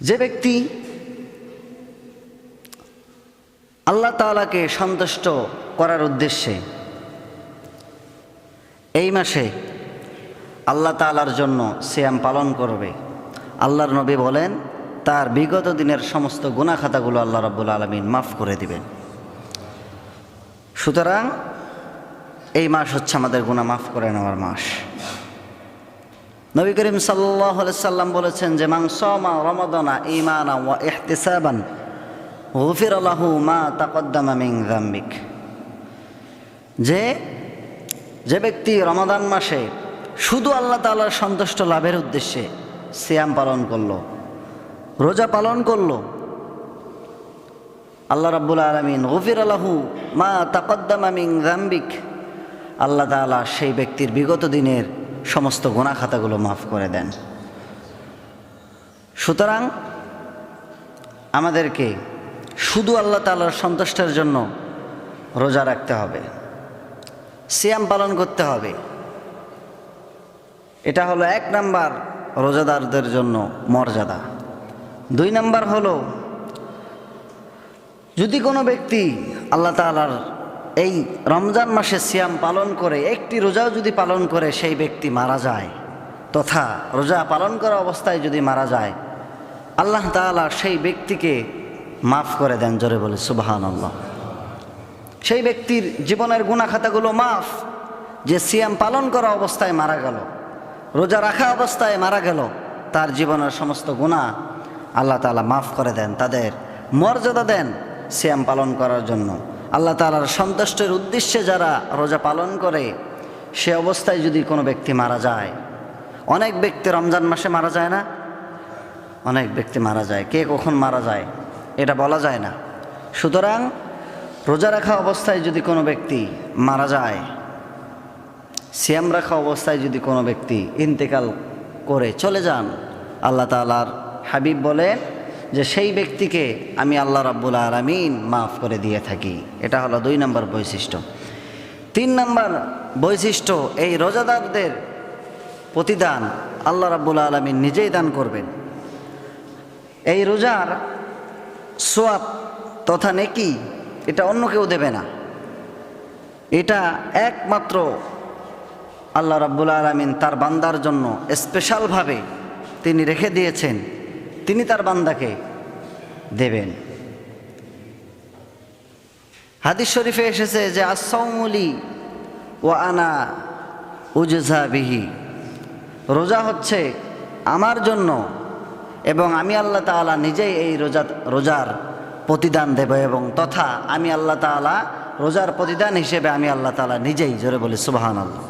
যে ব্যক্তি আল্লাহ তাআলাকে সন্তুষ্ট করার উদ্দেশ্যে এই মাসে আল্লাহ তাআলার জন্য সিয়াম পালন করবে, আল্লাহর নবী বলেন তার বিগত দিনের সমস্ত গুনাহ খাতাগুলো আল্লাহ রাব্বুল আলামিন মাফ করে দিবেন। সুতরাং এই মাস হচ্ছে আমাদের গুনাহ মাফ করে নেওয়ার মাস। নবী করিম সাল্লাল্লাহু আলাইহি সাল্লাম বলেছেন যে মান সামা রমাদানা ঈমানান ওয়া ইহতিসাবান গুফিরা লাহু মা তাকদ্দামা মিন যামবিক। যে ব্যক্তি রমাদান মাসে শুধু আল্লাহ তাআলার সন্তুষ্ট লাভের উদ্দেশ্যে সিয়াম পালন করলো, রোজা পালন করলো, আল্লাহ রাব্বুল আলামিন গুফিরা লাহু মা তাকদ্দামা মিন যামবিক, আল্লাহ তাআলা সেই ব্যক্তির বিগত দিনের সমস্ত গুনাহ খাতাগুলো মাফ করে দেন। সুতরাং আমাদেরকে শুধু আল্লাহ তাআলার সন্তুষ্টের জন্য রোজা রাখতে হবে, সিয়াম পালন করতে হবে। এটা হলো 1 নাম্বার রোজাদারদের জন্য মর্যাদা। 2 নাম্বার হলো যদি কোনো ব্যক্তি আল্লাহ তাআলার এই রমজান মাসে সিয়াম পালন করে একটি রোজাও যদি পালন করে সেই ব্যক্তি মারা যায়, তথা রোজা পালন করা অবস্থায় যদি মারা যায়, আল্লাহ তাআলা সেই ব্যক্তিকে মাফ করে দেন। জোরে বলে সুবহানাল্লাহ। সেই ব্যক্তির জীবনের গুনাহ খাতাগুলো মাফ, যে সিয়াম পালন করা অবস্থায় মারা গেল, রোজা রাখা অবস্থায় মারা গেল, তার জীবনের সমস্ত গুনাহ আল্লাহ তাআলা মাফ করে দেন, তাদের মর্যাদা দেন সিয়াম পালন করার জন্য। আল্লাহ তাআলার সন্তুষ্টের উদ্দেশ্যে যারা রোজা পালন করে সে অবস্থায় যদি কোনো ব্যক্তি মারা যায়, অনেক ব্যক্তি রমজান মাসে মারা যায় না, অনেক ব্যক্তি মারা যায়, কে কখন মারা যায় এটা বলা যায় না। সুতরাং রোজা রাখা অবস্থায় যদি কোনো ব্যক্তি মারা যায়, সিয়াম রাখা অবস্থায় যদি কোনো ব্যক্তি ইন্তেকাল করে চলে যান, আল্লাহ তাআলার হাবিব বলেন যে সেই ব্যক্তিকে আমি আল্লাহ রাব্বুল আলামিন মাফ করে দিয়ে থাকি। এটা হলো 2 নম্বর বৈশিষ্ট্য। 3 নম্বর বৈশিষ্ট্য, এই রোজাদারদের প্রতিদান আল্লাহ রাব্বুল আলামিন নিজেই দান করবেন। এই রোজার সওয়াব তথা নেকি এটা অন্য কেউ দেবে না, এটা একমাত্র আল্লাহ রাব্বুল আলামিন তার বান্দার জন্য স্পেশালভাবে তিনি রেখে দিয়েছেন, তিনি তার বান্দাকে দেবেন। হাদিস শরীফে এসেছে যে as-সাওমু লি ওয়া আনা উজজা বিহি, রোজা হচ্ছে আমার জন্য এবং আমি আল্লাহ তাআলা নিজেই এই রোজার প্রতিদান দেব, এবং তথা আমি আল্লাহ তাআলা রোজার প্রতিদান হিসেবে আমি আল্লাহ তাআলা নিজেই, জোরে বলি সুবহানাল্লাহ।